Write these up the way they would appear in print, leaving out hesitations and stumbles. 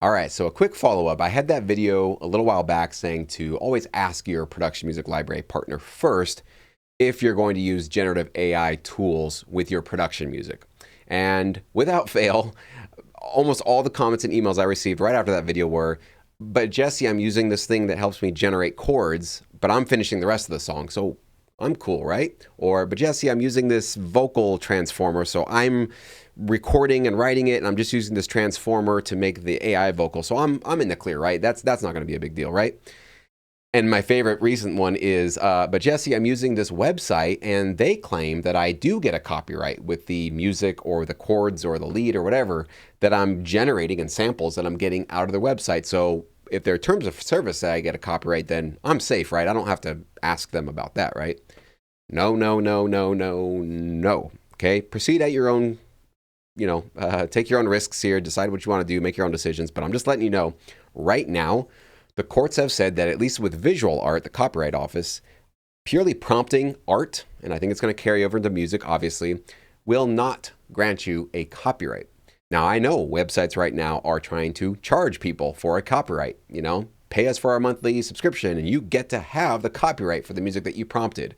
All right, so a quick follow-up. I had that video a little while back saying to always ask your production music library partner first if you're going to use generative AI tools with your production music. And without fail, almost all the comments and emails I received right after that video were, but Jesse, I'm using this thing that helps me generate chords, but I'm finishing the rest of the song, so I'm cool, right? Or, but Jesse, I'm using this vocal transformer, so I'm recording and writing it, and I'm just using this transformer to make the AI vocal, so I'm in the clear, right? That's not going to be a big deal, right? And my favorite recent one is, but Jesse, I'm using this website and they claim that I do get a copyright with the music or the chords or the lead or whatever that I'm generating and samples that I'm getting out of their website. So if their terms of service say I get a copyright, then I'm safe, right? I don't have to ask them about that, right? No, no, no, no, no, no. Okay, proceed at your own, take your own risks here, decide what you want to do, make your own decisions. But I'm just letting you know right now, the courts have said that at least with visual art, the Copyright Office, purely prompting art, and I think it's going to carry over into music, obviously, will not grant you a copyright. Now, I know websites right now are trying to charge people for a copyright, pay us for our monthly subscription and you get to have the copyright for the music that you prompted.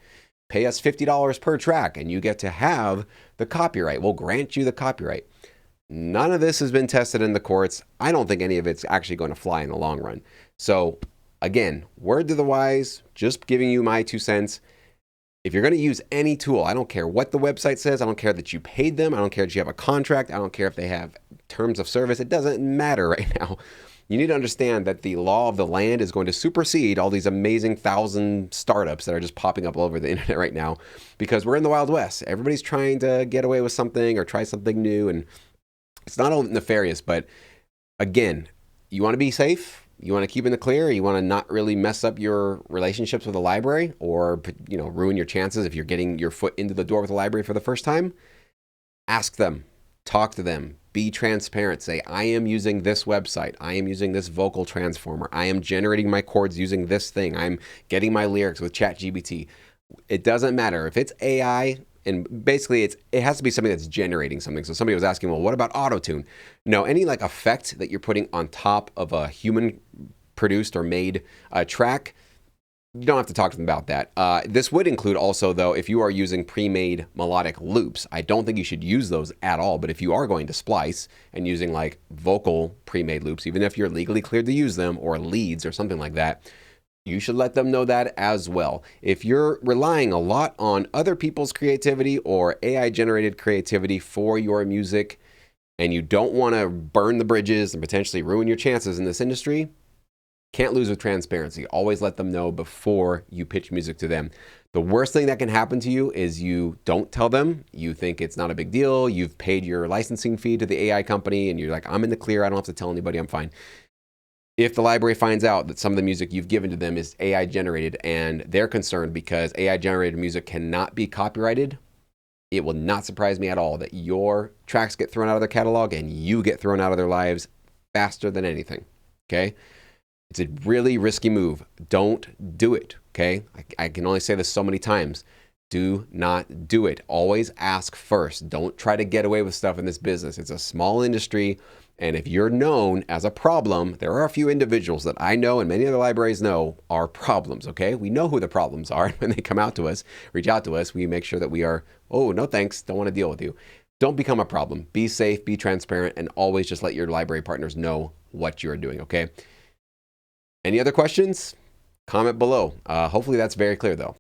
Pay us $50 per track and you get to have the copyright. We'll grant you the copyright. None of this has been tested in the courts. I don't think any of it's actually going to fly in the long run. So again, word to the wise, just giving you my 2 cents. If you're going to use any tool, I don't care what the website says. I don't care that you paid them. I don't care that you have a contract. I don't care if they have terms of service. It doesn't matter right now. You need to understand that the law of the land is going to supersede all these amazing 1,000 startups that are just popping up all over the internet right now because we're in the Wild West. Everybody's trying to get away with something or try something new. And it's not all nefarious, but again, you want to be safe. You want to keep in the clear. You want to not really mess up your relationships with the library or, ruin your chances if you're getting your foot into the door with the library for the first time. Ask them, talk to them, be transparent. Say, I am using this website. I am using this vocal transformer. I am generating my chords using this thing. I'm getting my lyrics with ChatGPT. It doesn't matter if it's AI. And basically, it has to be something that's generating something. So somebody was asking, well, what about auto-tune? No, any effect that you're putting on top of a human-produced or made track, you don't have to talk to them about that. This would include also, though, if you are using pre-made melodic loops. I don't think you should use those at all. But if you are going to splice and using vocal pre-made loops, even if you're legally cleared to use them or leads or something like that, you should let them know that as well. If you're relying a lot on other people's creativity or AI-generated creativity for your music, and you don't want to burn the bridges and potentially ruin your chances in this industry, can't lose with transparency. Always let them know before you pitch music to them. The worst thing that can happen to you is you don't tell them. You think it's not a big deal. You've paid your licensing fee to the AI company, and you're like, I'm in the clear. I don't have to tell anybody. I'm fine. If the library finds out that some of the music you've given to them is AI generated and they're concerned because AI generated music cannot be copyrighted, it will not surprise me at all that your tracks get thrown out of their catalog and you get thrown out of their lives faster than anything. Okay? It's a really risky move. Don't do it. Okay? I can only say this so many times. Do not do it. Always ask first. Don't try to get away with stuff in this business. It's a small industry. And if you're known as a problem, there are a few individuals that I know and many other libraries know are problems, okay? We know who the problems are. When they come out to us, reach out to us, we make sure that we are, oh, no thanks, don't want to deal with you. Don't become a problem. Be safe, be transparent, and always just let your library partners know what you're doing, okay? Any other questions? Comment below. Hopefully that's very clear though.